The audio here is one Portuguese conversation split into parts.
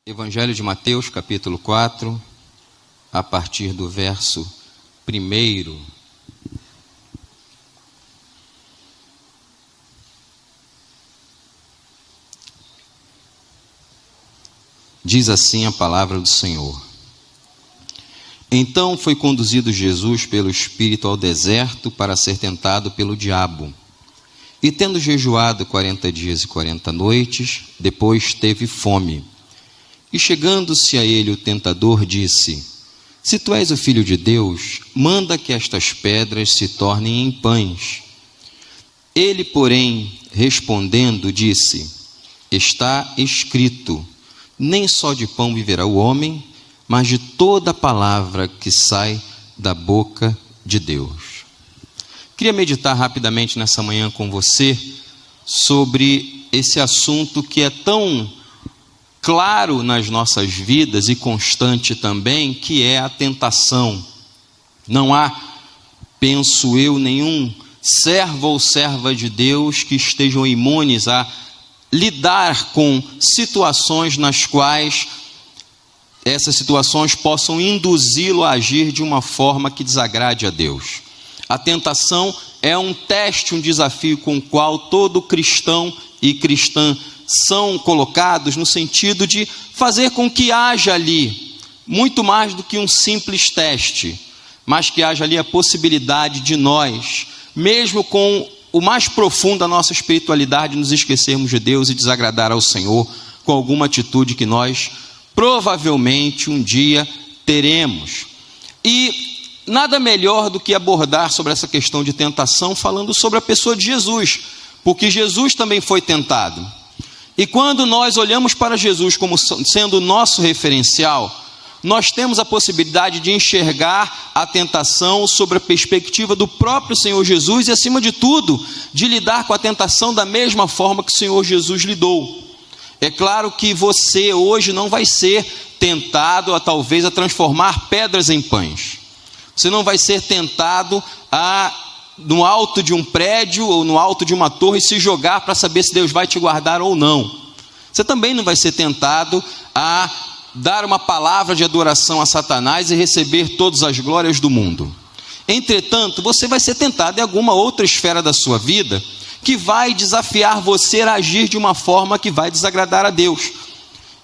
Evangelho de Mateus, capítulo 4, a partir do verso 1. Diz assim a palavra do Senhor. Então foi conduzido Jesus pelo Espírito ao deserto para ser tentado pelo diabo. E tendo jejuado 40 dias e 40 noites, depois teve fome. E chegando-se a ele o tentador disse: Se tu és o Filho de Deus, manda que estas pedras se tornem em pães. Ele, porém, respondendo, disse: Está escrito, nem só de pão viverá o homem, mas de toda palavra que sai da boca de Deus. Queria meditar rapidamente nessa manhã com você sobre esse assunto que é tão claro nas nossas vidas e constante também, que é a tentação. Não há, penso eu, nenhum servo ou serva de Deus que estejam imunes a lidar com situações nas quais essas situações possam induzi-lo a agir de uma forma que desagrade a Deus. A tentação é um teste, um desafio com o qual todo cristão e cristã são colocados no sentido de fazer com que haja ali muito mais do que um simples teste, mas que haja ali a possibilidade de nós, mesmo com o mais profundo da nossa espiritualidade, nos esquecermos de Deus e desagradar ao Senhor com alguma atitude que nós provavelmente um dia teremos. E nada melhor do que abordar sobre essa questão de tentação falando sobre a pessoa de Jesus, porque Jesus também foi tentado. E quando nós olhamos para Jesus como sendo o nosso referencial, nós temos a possibilidade de enxergar a tentação sobre a perspectiva do próprio Senhor Jesus e, acima de tudo, de lidar com a tentação da mesma forma que o Senhor Jesus lidou. É claro que você hoje não vai ser tentado talvez a transformar pedras em pães. Você não vai ser tentado no alto de um prédio ou no alto de uma torre se jogar para saber se Deus vai te guardar ou não. Você também não vai ser tentado a dar uma palavra de adoração a Satanás e receber todas as glórias do mundo. Entretanto, você vai ser tentado em alguma outra esfera da sua vida que vai desafiar você a agir de uma forma que vai desagradar a Deus.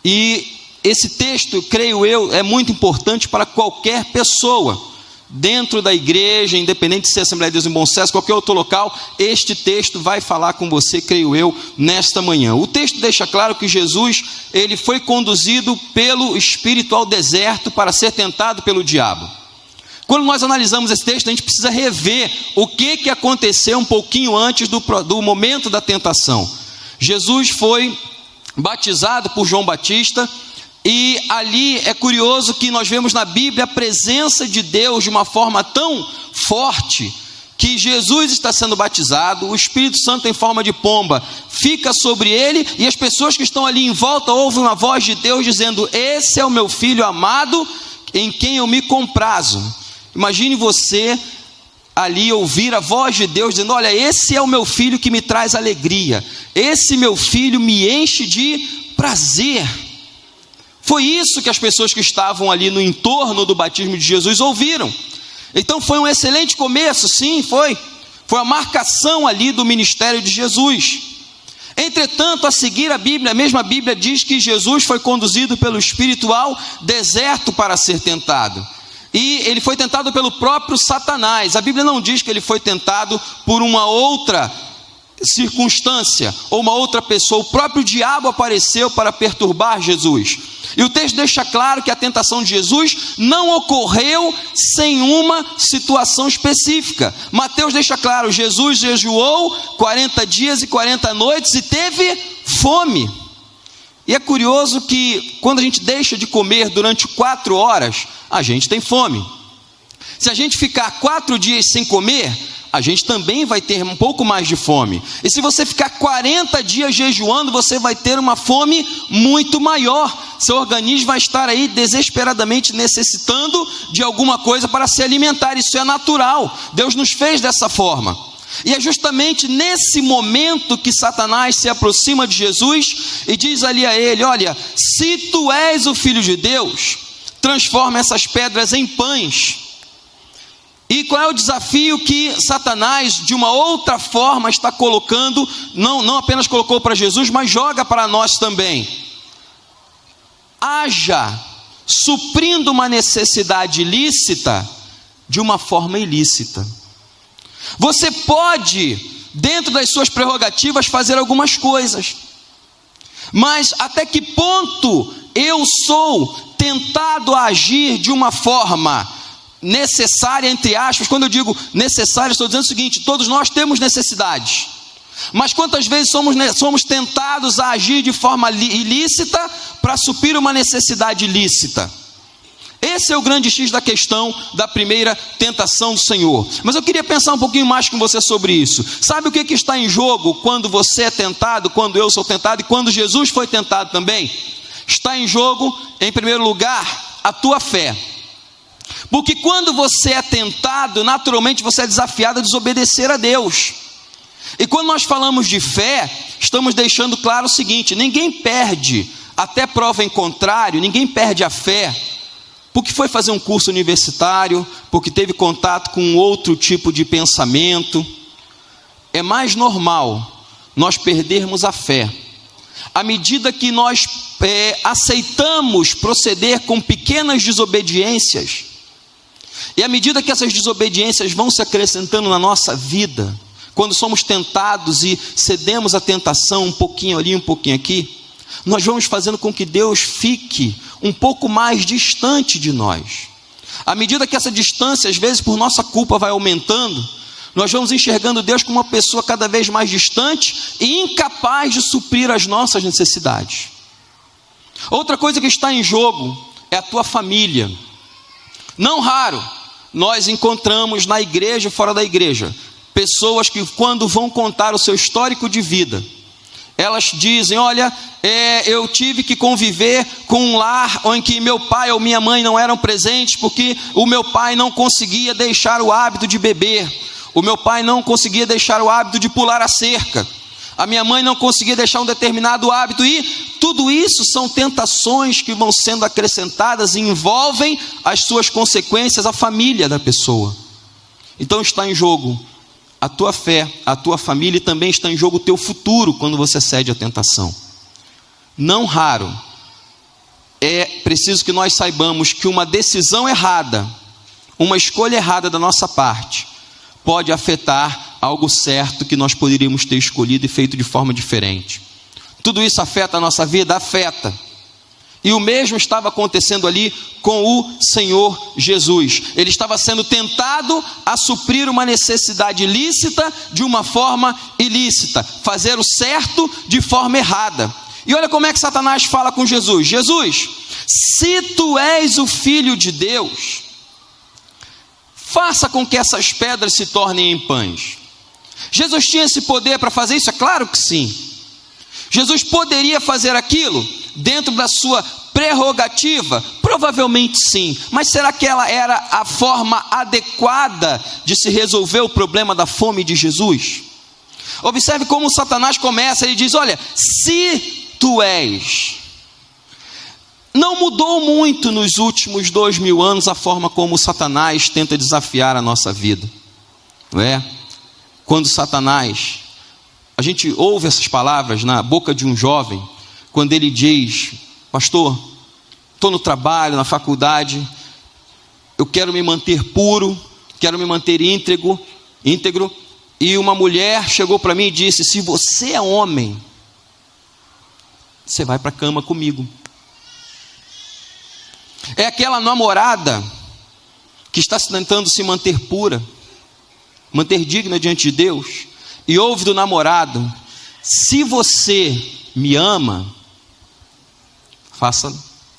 E esse texto, creio eu, é muito importante para qualquer pessoa, dentro da igreja, independente de ser Assembleia de Deus em Bom Sucesso, qualquer outro local, este texto vai falar com você, creio eu, nesta manhã. O texto deixa claro que Jesus, ele foi conduzido pelo Espírito ao deserto para ser tentado pelo diabo. Quando nós analisamos esse texto, a gente precisa rever o que aconteceu um pouquinho antes do momento da tentação. Jesus foi batizado por João Batista, e ali é curioso que nós vemos na Bíblia a presença de Deus de uma forma tão forte, que Jesus está sendo batizado, o Espírito Santo em forma de pomba fica sobre ele, e as pessoas que estão ali em volta ouvem uma voz de Deus dizendo: esse é o meu filho amado, em quem eu me comprazo. Imagine você ali ouvir a voz de Deus dizendo: olha, esse é o meu filho que me traz alegria, esse meu filho me enche de prazer. Foi isso que as pessoas que estavam ali no entorno do batismo de Jesus ouviram. Então foi um excelente começo, sim, foi a marcação ali do ministério de Jesus. Entretanto, a seguir a mesma Bíblia diz que Jesus foi conduzido pelo Espírito ao deserto para ser tentado. E ele foi tentado pelo próprio Satanás. A Bíblia não diz que ele foi tentado por uma outra circunstância ou uma outra pessoa. O próprio diabo apareceu para perturbar Jesus. E o texto deixa claro que a tentação de Jesus não ocorreu sem uma situação específica. Mateus deixa claro: Jesus jejuou 40 dias e 40 noites e teve fome. E é curioso que quando a gente deixa de comer durante 4 horas, a gente tem fome. Se a gente ficar 4 dias sem comer, a gente também vai ter um pouco mais de fome. E se você ficar 40 dias jejuando, você vai ter uma fome muito maior. Seu organismo vai estar aí desesperadamente necessitando de alguma coisa para se alimentar. Isso é natural. Deus nos fez dessa forma. E é justamente nesse momento que Satanás se aproxima de Jesus e diz ali a ele: olha, se tu és o Filho de Deus, transforma essas pedras em pães. E qual é o desafio que Satanás, de uma outra forma, está colocando? Não apenas colocou para Jesus, mas joga para nós também. Haja, suprindo uma necessidade ilícita de uma forma ilícita. Você pode, dentro das suas prerrogativas, fazer algumas coisas, mas até que ponto eu sou tentado a agir de uma forma necessária, entre aspas? Quando eu digo necessária, estou dizendo o seguinte: todos nós temos necessidades, mas quantas vezes somos tentados a agir de forma ilícita para suprir uma necessidade ilícita? Esse é o grande X da questão da primeira tentação do Senhor. Mas eu queria pensar um pouquinho mais com você sobre isso. Sabe o que está em jogo quando você é tentado, quando eu sou tentado e quando Jesus foi tentado também? Está em jogo, em primeiro lugar, a tua fé. Porque quando você é tentado, naturalmente você é desafiado a desobedecer a Deus. E quando nós falamos de fé, estamos deixando claro o seguinte: ninguém perde, até prova em contrário, ninguém perde a fé porque foi fazer um curso universitário, porque teve contato com outro tipo de pensamento. É mais normal nós perdermos a fé à medida que nós aceitamos proceder com pequenas desobediências, e à medida que essas desobediências vão se acrescentando na nossa vida, quando somos tentados e cedemos à tentação um pouquinho ali, um pouquinho aqui, nós vamos fazendo com que Deus fique um pouco mais distante de nós. À medida que essa distância, às vezes por nossa culpa, vai aumentando, nós vamos enxergando Deus como uma pessoa cada vez mais distante e incapaz de suprir as nossas necessidades. Outra coisa que está em jogo é a tua família. Não raro, nós encontramos na igreja e fora da igreja pessoas que, quando vão contar o seu histórico de vida, elas dizem: olha, eu tive que conviver com um lar em que meu pai ou minha mãe não eram presentes, porque o meu pai não conseguia deixar o hábito de beber, o meu pai não conseguia deixar o hábito de pular a cerca, a minha mãe não conseguia deixar um determinado hábito. E tudo isso são tentações que vão sendo acrescentadas e envolvem as suas consequências, a família da pessoa. Então está em jogo a tua fé, a tua família, e também está em jogo o teu futuro quando você cede à tentação. Não raro, é preciso que nós saibamos que uma decisão errada, uma escolha errada da nossa parte, pode afetar algo certo que nós poderíamos ter escolhido e feito de forma diferente. Tudo isso afeta a nossa vida? Afeta. E o mesmo estava acontecendo ali com o Senhor Jesus. Ele estava sendo tentado a suprir uma necessidade ilícita de uma forma ilícita, fazer o certo de forma errada. E olha como é que Satanás fala com Jesus: Jesus, se tu és o Filho de Deus, faça com que essas pedras se tornem em pães. Jesus tinha esse poder para fazer isso? É claro que sim. Jesus poderia fazer aquilo dentro da sua prerrogativa? Provavelmente sim. Mas será que ela era a forma adequada de se resolver o problema da fome de Jesus? Observe como Satanás começa, ele diz: olha, se tu és. Não mudou muito nos últimos 2000 anos a forma como Satanás tenta desafiar a nossa vida, não é? Quando Satanás, a gente ouve essas palavras na boca de um jovem, quando ele diz: pastor, estou no trabalho, na faculdade, eu quero me manter puro, quero me manter íntegro, e uma mulher chegou para mim e disse: se você é homem, você vai para a cama comigo. É aquela namorada que está tentando se manter pura, manter digna diante de Deus, e ouve do namorado: se você me ama, faça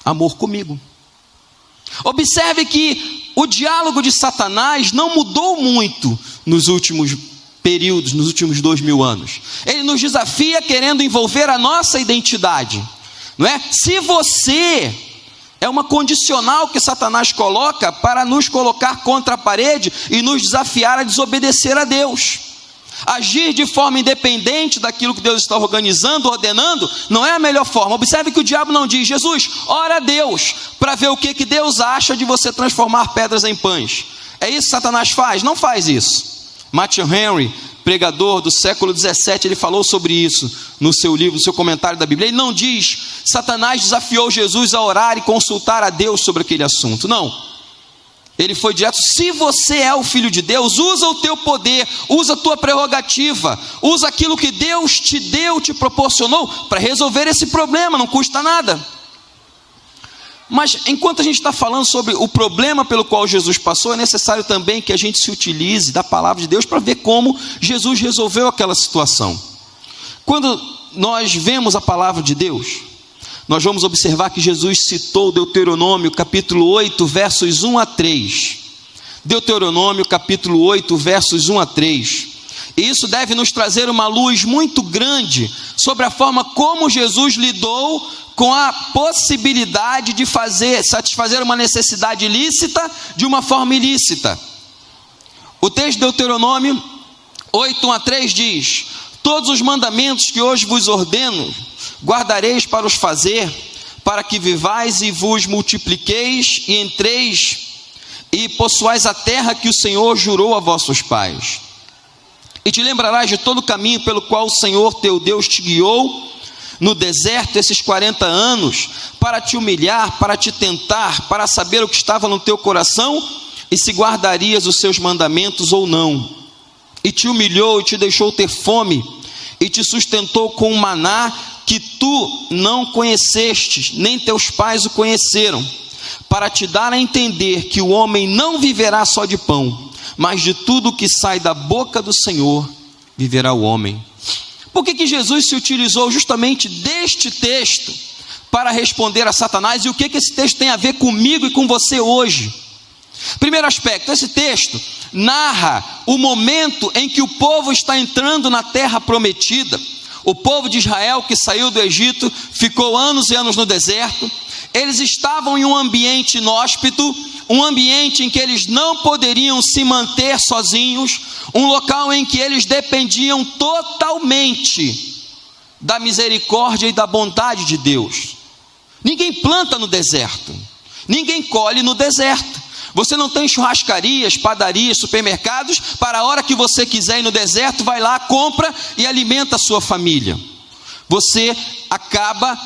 amor comigo. Observe que o diálogo de Satanás não mudou muito nos últimos períodos, nos últimos 2000 anos. Ele nos desafia querendo envolver a nossa identidade, não é? Se você, é uma condicional que Satanás coloca para nos colocar contra a parede e nos desafiar a desobedecer a Deus. Agir de forma independente daquilo que Deus está organizando, ordenando, não é a melhor forma. Observe que o diabo não diz: Jesus, ora a Deus para ver o que Deus acha de você transformar pedras em pães. É isso que Satanás faz? Não faz isso. Matthew Henry, pregador do século 17, ele falou sobre isso no seu livro, no seu comentário da Bíblia. Ele não diz: Satanás desafiou Jesus a orar e consultar a Deus sobre aquele assunto. Não. Ele foi direto: se você é o Filho de Deus, usa o teu poder, usa a tua prerrogativa, usa aquilo que Deus te deu, te proporcionou, para resolver esse problema, não custa nada. Mas enquanto a gente está falando sobre o problema pelo qual Jesus passou, é necessário também que a gente se utilize da palavra de Deus para ver como Jesus resolveu aquela situação. Quando nós vemos a palavra de Deus, nós vamos observar que Jesus citou Deuteronômio capítulo 8, versos 1 a 3. Deuteronômio capítulo 8, versos 1 a 3. E isso deve nos trazer uma luz muito grande sobre a forma como Jesus lidou com a possibilidade de satisfazer uma necessidade ilícita de uma forma ilícita. O texto de Deuteronômio 8, 1 a 3 diz: todos os mandamentos que hoje vos ordeno, guardareis para os fazer, para que vivais e vos multipliqueis e entreis e possuais a terra que o Senhor jurou a vossos pais. E te lembrarás de todo o caminho pelo qual o Senhor teu Deus te guiou no deserto esses 40 anos, para te humilhar, para te tentar, para saber o que estava no teu coração, e se guardarias os seus mandamentos ou não. E te humilhou e te deixou ter fome, e te sustentou com um maná que tu não conhecestes, nem teus pais o conheceram, para te dar a entender que o homem não viverá só de pão, mas de tudo que sai da boca do Senhor viverá o homem. Por que Jesus se utilizou justamente deste texto para responder a Satanás? E o que esse texto tem a ver comigo e com você hoje? Primeiro aspecto, esse texto narra o momento em que o povo está entrando na terra prometida. O povo de Israel que saiu do Egito, ficou anos e anos no deserto. Eles estavam em um ambiente inóspito, um ambiente em que eles não poderiam se manter sozinhos, um local em que eles dependiam totalmente da misericórdia e da bondade de Deus. Ninguém planta no deserto, ninguém colhe no deserto. Você não tem churrascarias, padarias, supermercados, para a hora que você quiser ir no deserto, vai lá, compra e alimenta a sua família. Você acaba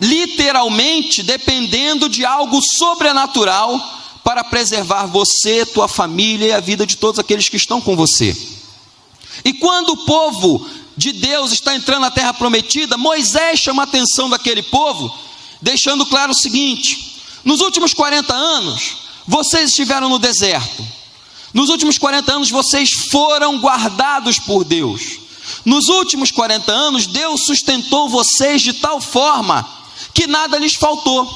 literalmente dependendo de algo sobrenatural para preservar você, tua família e a vida de todos aqueles que estão com você. E quando o povo de Deus está entrando na terra prometida, Moisés chama a atenção daquele povo, deixando claro o seguinte: nos últimos 40 anos, vocês estiveram no deserto. Nos últimos 40 anos, vocês foram guardados por Deus. Nos últimos 40 anos, Deus sustentou vocês de tal forma que nada lhes faltou.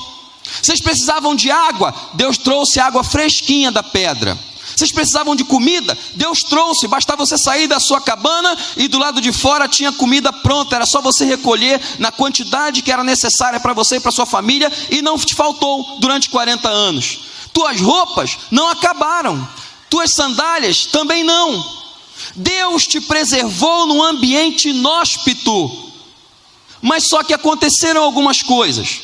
Vocês precisavam de água, Deus trouxe água fresquinha da pedra. Vocês precisavam de comida, Deus trouxe, bastava você sair da sua cabana e do lado de fora tinha comida pronta, era só você recolher na quantidade que era necessária para você e para sua família, e não te faltou durante 40 anos. Tuas roupas não acabaram, tuas sandálias também não. Deus te preservou num ambiente inóspito, mas só que aconteceram algumas coisas.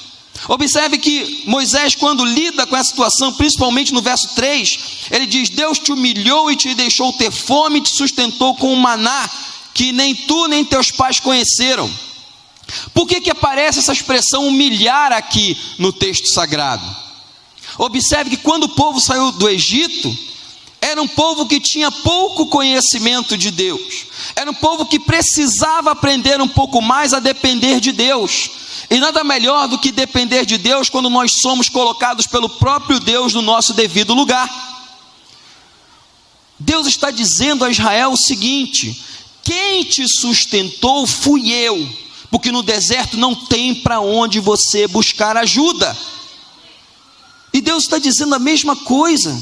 Observe que Moisés, quando lida com essa situação, principalmente no verso 3, ele diz: Deus te humilhou e te deixou ter fome e te sustentou com um maná que nem tu nem teus pais conheceram. Por que aparece essa expressão humilhar aqui no texto sagrado? Observe que quando o povo saiu do Egito, era um povo que tinha pouco conhecimento de Deus, era um povo que precisava aprender um pouco mais a depender de Deus. E nada melhor do que depender de Deus quando nós somos colocados pelo próprio Deus no nosso devido lugar. Deus está dizendo a Israel o seguinte: quem te sustentou fui eu, porque no deserto não tem para onde você buscar ajuda. E Deus está dizendo a mesma coisa.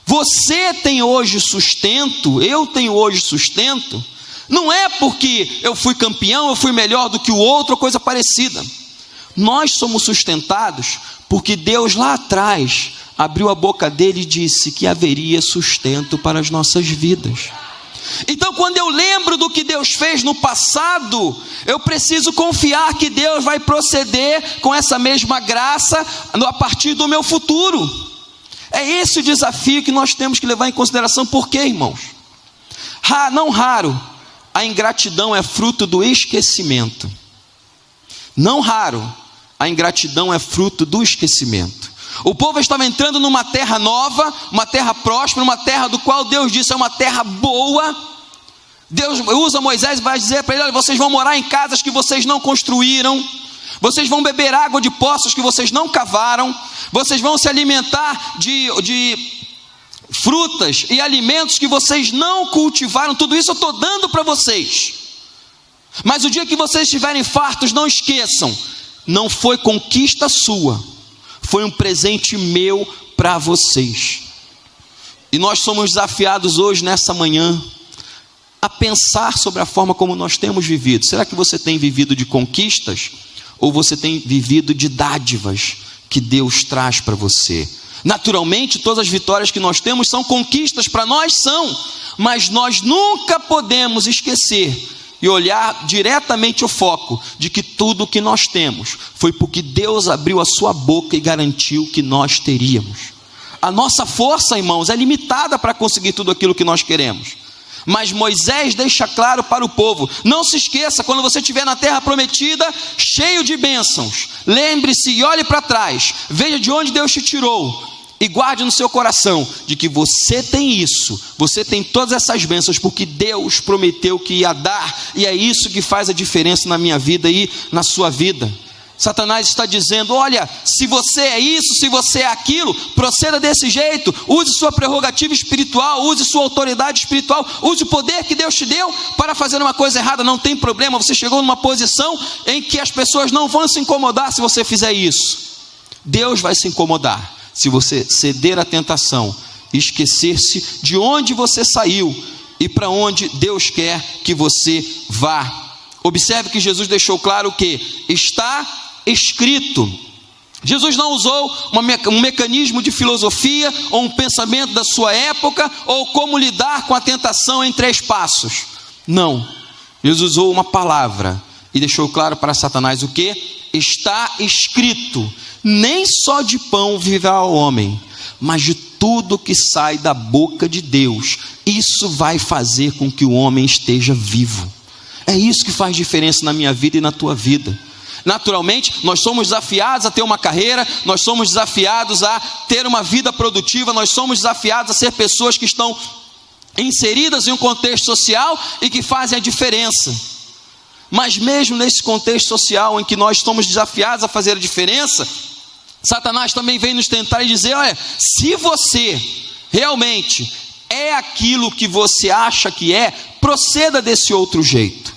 Você tem hoje sustento, eu tenho hoje sustento, não é porque eu fui campeão, eu fui melhor do que o outro, ou coisa parecida. Nós somos sustentados porque Deus lá atrás abriu a boca dele e disse que haveria sustento para as nossas vidas. Então, quando eu lembro do que Deus fez no passado, eu preciso confiar que Deus vai proceder com essa mesma graça a partir do meu futuro. É esse o desafio que nós temos que levar em consideração. Por quê, irmãos? Não raro, a ingratidão é fruto do esquecimento. Não raro, a ingratidão é fruto do esquecimento. O povo estava entrando numa terra nova, uma terra próspera, uma terra do qual Deus disse é uma terra boa. Deus usa Moisés e vai dizer para ele: olha, vocês vão morar em casas que vocês não construíram, vocês vão beber água de poços que vocês não cavaram, vocês vão se alimentar de frutas e alimentos que vocês não cultivaram. Tudo isso eu estou dando para vocês, mas o dia que vocês estiverem fartos, não esqueçam, não foi conquista sua, foi um presente meu para vocês. E nós somos desafiados hoje, nessa manhã, a pensar sobre a forma como nós temos vivido. Será que você tem vivido de conquistas, ou você tem vivido de dádivas que Deus traz para você? Naturalmente, todas as vitórias que nós temos são conquistas para nós, mas nós nunca podemos esquecer e olhar diretamente o foco de que tudo o que nós temos foi porque Deus abriu a sua boca e garantiu que nós teríamos. A nossa força, irmãos, é limitada para conseguir tudo aquilo que nós queremos. Mas Moisés deixa claro para o povo: não se esqueça, quando você estiver na terra prometida, cheio de bênçãos, lembre-se e olhe para trás, veja de onde Deus te tirou, e guarde no seu coração de que você tem isso, você tem todas essas bênçãos, porque Deus prometeu que ia dar, e é isso que faz a diferença na minha vida e na sua vida. Satanás está dizendo: olha, se você é isso, se você é aquilo, proceda desse jeito, use sua prerrogativa espiritual, use sua autoridade espiritual, use o poder que Deus te deu para fazer uma coisa errada. Não tem problema, você chegou numa posição em que as pessoas não vão se incomodar se você fizer isso. Deus vai se incomodar se você ceder à tentação, esquecer-se de onde você saiu e para onde Deus quer que você vá. Observe que Jesus deixou claro que está escrito. Jesus não usou um mecanismo de filosofia ou um pensamento da sua época, ou como lidar com a tentação em 3 passos. Não, Jesus usou uma palavra e deixou claro para Satanás o que? Está escrito: nem só de pão viverá o homem, mas de tudo que sai da boca de Deus. Isso vai fazer com que o homem esteja vivo. É isso que faz diferença na minha vida e na tua vida. Naturalmente, nós somos desafiados a ter uma carreira, nós somos desafiados a ter uma vida produtiva, nós somos desafiados a ser pessoas que estão inseridas em um contexto social e que fazem a diferença. Mas mesmo nesse contexto social em que nós estamos desafiados a fazer a diferença, Satanás também vem nos tentar e dizer: olha, se você realmente é aquilo que você acha que é, proceda desse outro jeito.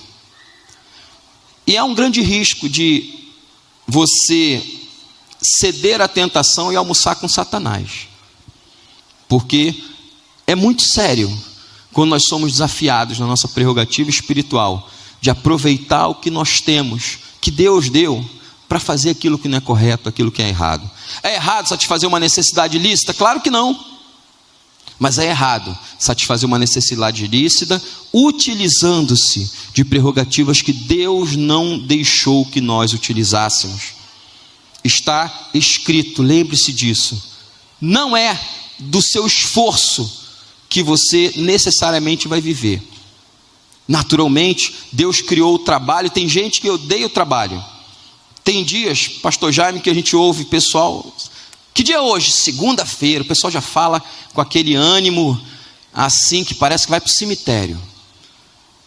E há um grande risco de você ceder à tentação e almoçar com Satanás, porque é muito sério quando nós somos desafiados na nossa prerrogativa espiritual de aproveitar o que nós temos, que Deus deu, para fazer aquilo que não é correto, aquilo que é errado. É errado satisfazer uma necessidade ilícita? Claro que não. Mas é errado satisfazer uma necessidade ilícita utilizando-se de prerrogativas que Deus não deixou que nós utilizássemos. Está escrito, lembre-se disso. Não é do seu esforço que você necessariamente vai viver. Naturalmente, Deus criou o trabalho. Tem gente que odeia o trabalho. Tem dias, pastor Jaime, que a gente ouve pessoal: que dia é hoje? Segunda-feira. O pessoal já fala com aquele ânimo assim que parece que vai para o cemitério.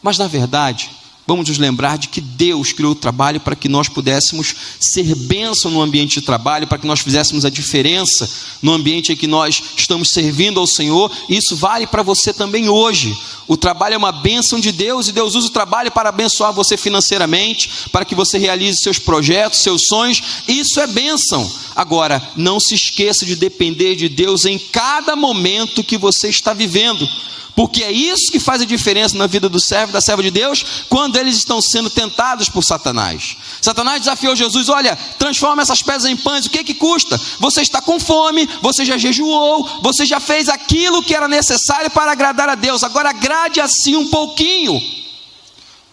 Mas na verdade, vamos nos lembrar de que Deus criou o trabalho para que nós pudéssemos ser bênção no ambiente de trabalho, para que nós fizéssemos a diferença no ambiente em que nós estamos servindo ao Senhor. E isso vale para você também hoje. O trabalho é uma bênção de Deus, e Deus usa o trabalho para abençoar você financeiramente, para que você realize seus projetos, seus sonhos. Isso é bênção. Agora, não se esqueça de depender de Deus em cada momento que você está vivendo, porque é isso que faz a diferença na vida do servo e da serva de Deus, quando eles estão sendo tentados por Satanás. Satanás desafiou Jesus: olha, transforma essas pedras em pães, o que custa? Você está com fome, você já jejuou, você já fez aquilo que era necessário para agradar a Deus, agora agrade assim um pouquinho.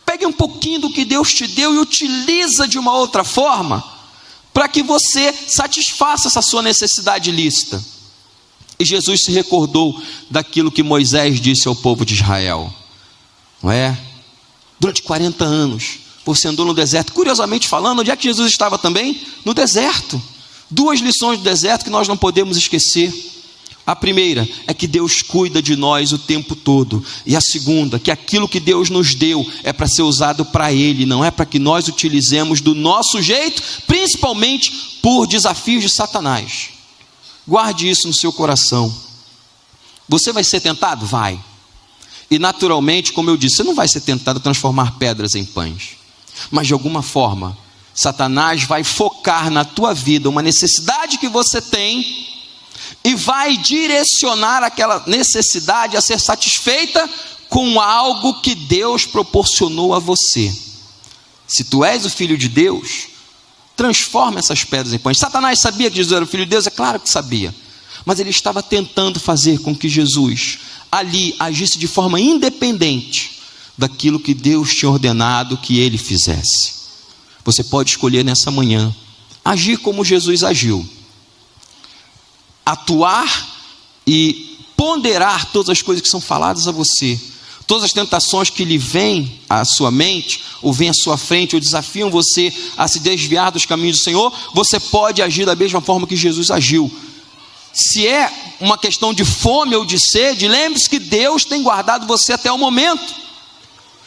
Pegue um pouquinho do que Deus te deu e utiliza de uma outra forma, para que você satisfaça essa sua necessidade lícita. E Jesus se recordou daquilo que Moisés disse ao povo de Israel, não é? Durante 40 anos, você andou no deserto. Curiosamente falando, onde é que Jesus estava também? No deserto. 2 lições do deserto que nós não podemos esquecer. A primeira é que Deus cuida de nós o tempo todo. E a segunda, que aquilo que Deus nos deu é para ser usado para Ele, não é para que nós utilizemos do nosso jeito, principalmente por desafios de Satanás. Guarde isso no seu coração. Você vai ser tentado? Vai. E naturalmente, como eu disse, você não vai ser tentado a transformar pedras em pães. Mas de alguma forma, Satanás vai focar na tua vida uma necessidade que você tem e vai direcionar aquela necessidade a ser satisfeita com algo que Deus proporcionou a você. Se tu és o Filho de Deus, transforma essas pedras em pães. Satanás sabia que Jesus era o Filho de Deus? É claro que sabia. Mas ele estava tentando fazer com que Jesus ali agisse de forma independente daquilo que Deus tinha ordenado que ele fizesse. Você pode escolher nessa manhã agir como Jesus agiu. Atuar e ponderar todas as coisas que são faladas a você. Todas as tentações que lhe vêm à sua mente, ou vêm à sua frente, ou desafiam você a se desviar dos caminhos do Senhor, você pode agir da mesma forma que Jesus agiu. Se é uma questão de fome ou de sede, lembre-se que Deus tem guardado você até o momento.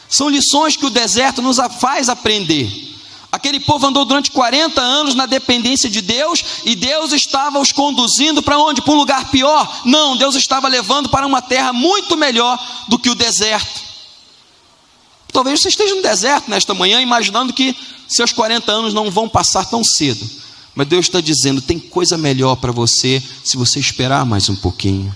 São lições que o deserto nos faz aprender. Aquele povo andou durante 40 anos na dependência de Deus, e Deus estava os conduzindo para onde? Para um lugar pior? Não, Deus estava levando para uma terra muito melhor do que o deserto. Talvez você esteja no deserto nesta manhã, imaginando que seus 40 anos não vão passar tão cedo. Mas Deus está dizendo, tem coisa melhor para você, se você esperar mais um pouquinho.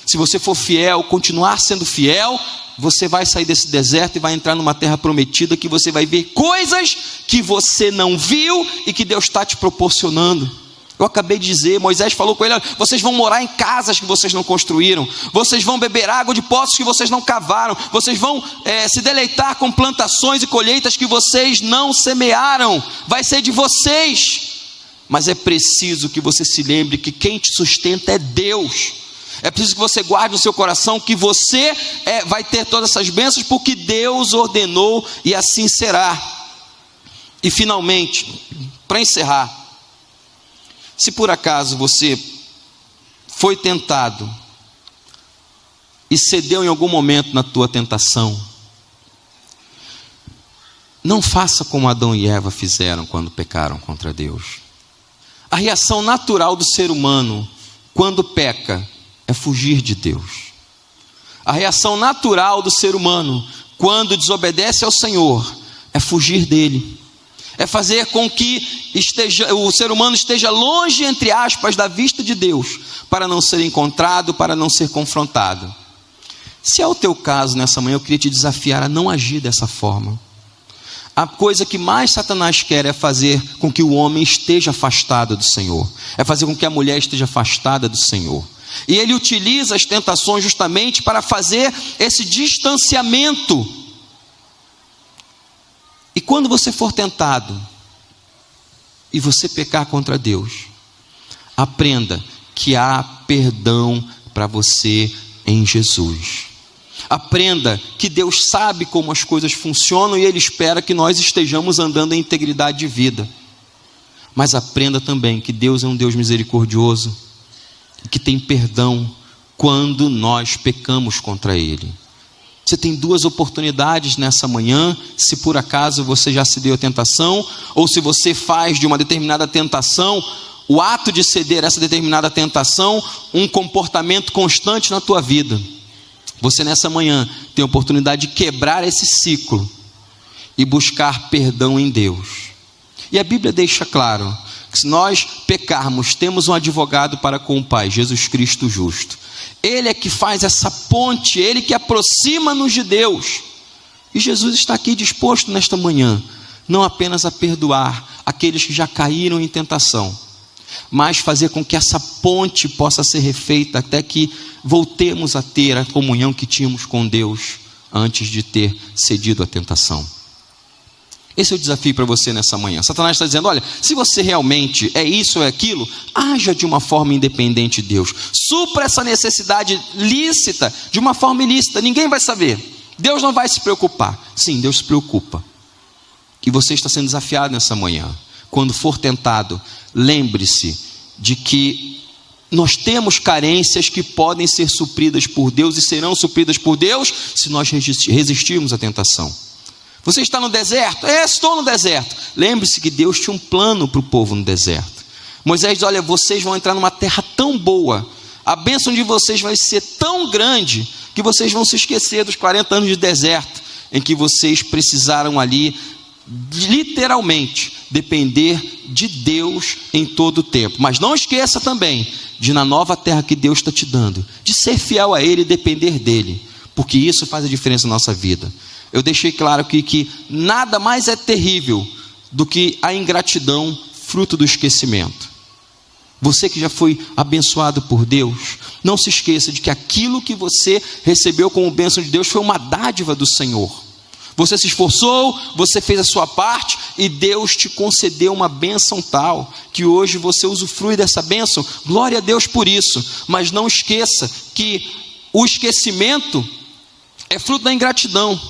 Se você for fiel, continuar sendo fiel, você vai sair desse deserto e vai entrar numa terra prometida, que você vai ver coisas que você não viu e que Deus está te proporcionando. Eu acabei de dizer, Moisés falou com ele: olha, vocês vão morar em casas que vocês não construíram, vocês vão beber água de poços que vocês não cavaram, vocês vão se deleitar com plantações e colheitas que vocês não semearam, vai ser de vocês. Mas é preciso que você se lembre que quem te sustenta é Deus. É preciso que você guarde no seu coração que você vai ter todas essas bênçãos, porque Deus ordenou e assim será. E finalmente, para encerrar, se por acaso você foi tentado e cedeu em algum momento na tua tentação, não faça como Adão e Eva fizeram quando pecaram contra Deus. A reação natural do ser humano quando peca é fugir de Deus. A reação natural do ser humano quando desobedece ao Senhor é fugir dele. É fazer com que o ser humano esteja longe, entre aspas, da vista de Deus, para não ser encontrado, para não ser confrontado. Se é o teu caso nessa manhã, eu queria te desafiar a não agir dessa forma. A coisa que mais Satanás quer é fazer com que o homem esteja afastado do Senhor, é fazer com que a mulher esteja afastada do Senhor. E ele utiliza as tentações justamente para fazer esse distanciamento. E quando você for tentado e você pecar contra Deus, aprenda que há perdão para você em Jesus. Aprenda que Deus sabe como as coisas funcionam e Ele espera que nós estejamos andando em integridade de vida. Mas aprenda também que Deus é um Deus misericordioso, que tem perdão quando nós pecamos contra Ele. Você tem 2 oportunidades nessa manhã, se por acaso você já se deu a tentação, ou se você faz de uma determinada tentação, o ato de ceder a essa determinada tentação, um comportamento constante na tua vida. Você nessa manhã tem a oportunidade de quebrar esse ciclo e buscar perdão em Deus. E a Bíblia deixa claro que se nós pecarmos, temos um advogado para com o Pai, Jesus Cristo justo. Ele é que faz essa ponte, Ele que aproxima-nos de Deus. E Jesus está aqui disposto nesta manhã, não apenas a perdoar aqueles que já caíram em tentação, mas fazer com que essa ponte possa ser refeita até que voltemos a ter a comunhão que tínhamos com Deus antes de ter cedido à tentação. Esse é o desafio para você nessa manhã. Satanás está dizendo: olha, se você realmente é isso ou é aquilo, haja de uma forma independente de Deus. Supra essa necessidade lícita de uma forma ilícita. Ninguém vai saber. Deus não vai se preocupar. Sim, Deus se preocupa. E você está sendo desafiado nessa manhã. Quando for tentado, lembre-se de que nós temos carências que podem ser supridas por Deus e serão supridas por Deus se nós resistirmos à tentação. Você está no deserto? Estou no deserto. Lembre-se que Deus tinha um plano para o povo no deserto. Moisés diz: olha, vocês vão entrar numa terra tão boa, a bênção de vocês vai ser tão grande, que vocês vão se esquecer dos 40 anos de deserto, em que vocês precisaram ali, literalmente, depender de Deus em todo o tempo. Mas não esqueça também, de na nova terra que Deus está te dando, de ser fiel a Ele e depender dEle, porque isso faz a diferença na nossa vida. Eu deixei claro aqui que nada mais é terrível do que a ingratidão, fruto do esquecimento. Você que já foi abençoado por Deus, não se esqueça de que aquilo que você recebeu como bênção de Deus foi uma dádiva do Senhor. Você se esforçou, você fez a sua parte e Deus te concedeu uma bênção tal que hoje você usufrui dessa bênção. Glória a Deus por isso. Mas não esqueça que o esquecimento é fruto da ingratidão.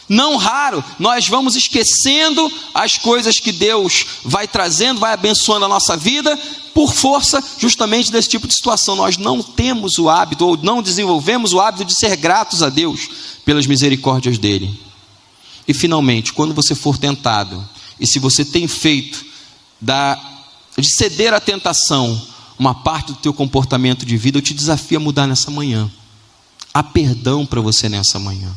Não raro, nós vamos esquecendo as coisas que Deus vai trazendo, vai abençoando a nossa vida, por força justamente desse tipo de situação. Nós não temos o hábito, ou não desenvolvemos o hábito de ser gratos a Deus pelas misericórdias dEle. E finalmente, quando você for tentado, e se você tem feito de ceder à tentação uma parte do teu comportamento de vida, eu te desafio a mudar nessa manhã. Há perdão para você nessa manhã.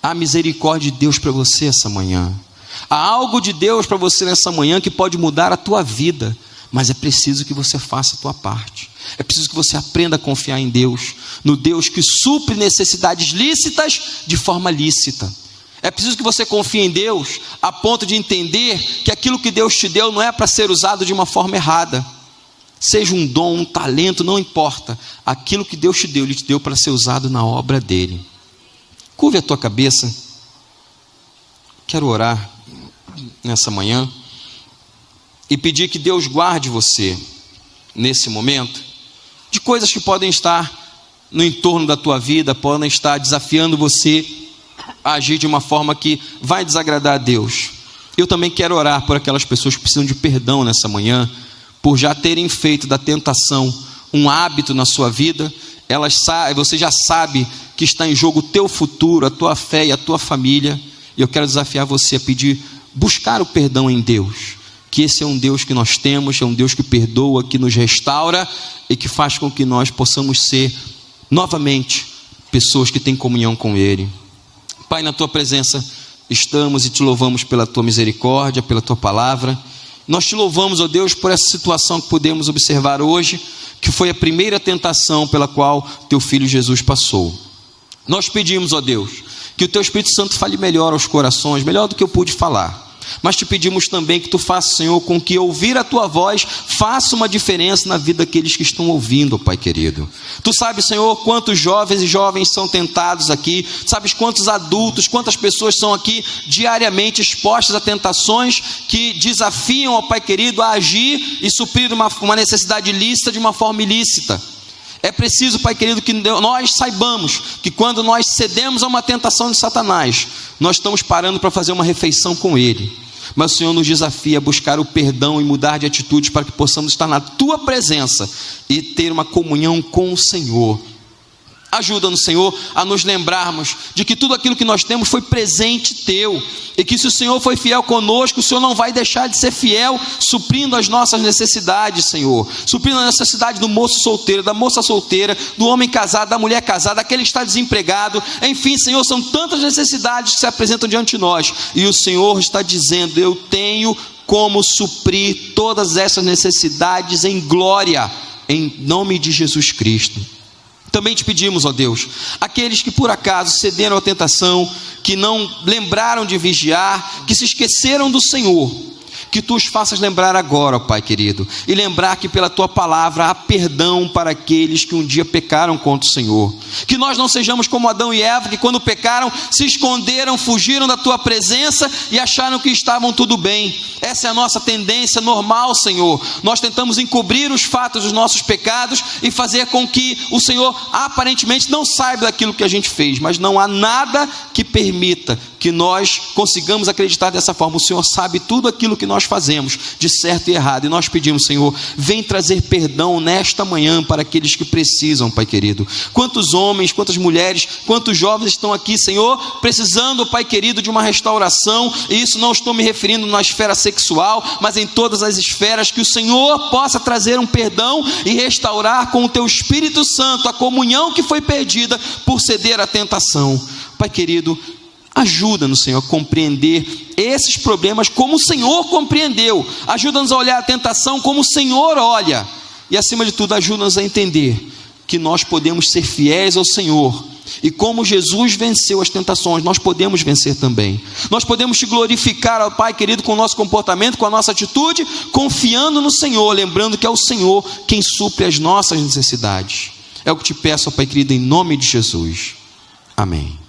Há misericórdia de Deus para você essa manhã. Há algo de Deus para você nessa manhã que pode mudar a tua vida. Mas é preciso que você faça a tua parte. É preciso que você aprenda a confiar em Deus. No Deus que supre necessidades lícitas de forma lícita. É preciso que você confie em Deus a ponto de entender que aquilo que Deus te deu não é para ser usado de uma forma errada. Seja um dom, um talento, não importa. Aquilo que Deus te deu, Ele te deu para ser usado na obra dEle. Curve a tua cabeça. Quero orar nessa manhã e pedir que Deus guarde você nesse momento de coisas que podem estar no entorno da tua vida, podem estar desafiando você a agir de uma forma que vai desagradar a Deus. Eu também quero orar por aquelas pessoas que precisam de perdão nessa manhã, por já terem feito da tentação um hábito na sua vida. Você já sabe que está em jogo o teu futuro, a tua fé e a tua família. E eu quero desafiar você a buscar o perdão em Deus. Que esse é um Deus que nós temos, é um Deus que perdoa, que nos restaura e que faz com que nós possamos ser novamente pessoas que têm comunhão com Ele. Pai, na tua presença estamos e te louvamos pela tua misericórdia, pela tua palavra. Nós te louvamos, ó Deus, por essa situação que podemos observar hoje, que foi a primeira tentação pela qual teu Filho Jesus passou. Nós pedimos, ó Deus, que o teu Espírito Santo fale melhor aos corações, melhor do que eu pude falar. Mas te pedimos também que tu faça, Senhor, com que ouvir a tua voz faça uma diferença na vida daqueles que estão ouvindo, Pai querido. Tu sabes, Senhor, quantos jovens e jovens são tentados aqui, sabes quantos adultos, quantas pessoas são aqui diariamente expostas a tentações que desafiam, ó Pai querido, a agir e suprir uma necessidade ilícita de uma forma ilícita. É preciso, Pai querido, que nós saibamos que quando nós cedemos a uma tentação de Satanás, nós estamos parando para fazer uma refeição com Ele. Mas o Senhor nos desafia a buscar o perdão e mudar de atitudes para que possamos estar na Tua presença e ter uma comunhão com o Senhor. Ajuda-nos, Senhor, a nos lembrarmos de que tudo aquilo que nós temos foi presente Teu, e que se o Senhor foi fiel conosco, o Senhor não vai deixar de ser fiel, suprindo as nossas necessidades, Senhor, suprindo a necessidade do moço solteiro, da moça solteira, do homem casado, da mulher casada, daquele que está desempregado, enfim, Senhor, são tantas necessidades que se apresentam diante de nós, e o Senhor está dizendo: eu tenho como suprir todas essas necessidades em glória, em nome de Jesus Cristo. Também te pedimos, ó Deus, aqueles que por acaso cederam à tentação, que não lembraram de vigiar, que se esqueceram do Senhor, que tu os faças lembrar agora, ó Pai querido, e lembrar que pela tua palavra há perdão para aqueles que um dia pecaram contra o Senhor. Que nós não sejamos como Adão e Eva, que quando pecaram se esconderam, fugiram da tua presença e acharam que estavam tudo bem. Essa é a nossa tendência normal, Senhor. Nós tentamos encobrir os fatos dos nossos pecados e fazer com que o Senhor aparentemente não saiba daquilo que a gente fez, mas não há nada que permita que nós consigamos acreditar dessa forma. O Senhor sabe tudo aquilo que nós fazemos de certo e errado, e nós pedimos, Senhor, vem trazer perdão nesta manhã para aqueles que precisam, Pai querido. Quantos homens, quantas mulheres, quantos jovens estão aqui, Senhor, precisando, Pai querido, de uma restauração, e isso não estou me referindo na esfera sexual, mas em todas as esferas, que o Senhor possa trazer um perdão e restaurar com o teu Espírito Santo a comunhão que foi perdida por ceder à tentação. Pai querido, ajuda-nos, Senhor, a compreender esses problemas como o Senhor compreendeu. Ajuda-nos a olhar a tentação como o Senhor olha. E acima de tudo, ajuda-nos a entender que nós podemos ser fiéis ao Senhor. E como Jesus venceu as tentações, nós podemos vencer também. Nós podemos te glorificar, ó Pai querido, com o nosso comportamento, com a nossa atitude, confiando no Senhor, lembrando que é o Senhor quem supre as nossas necessidades. É o que te peço, ó Pai querido, em nome de Jesus. Amém.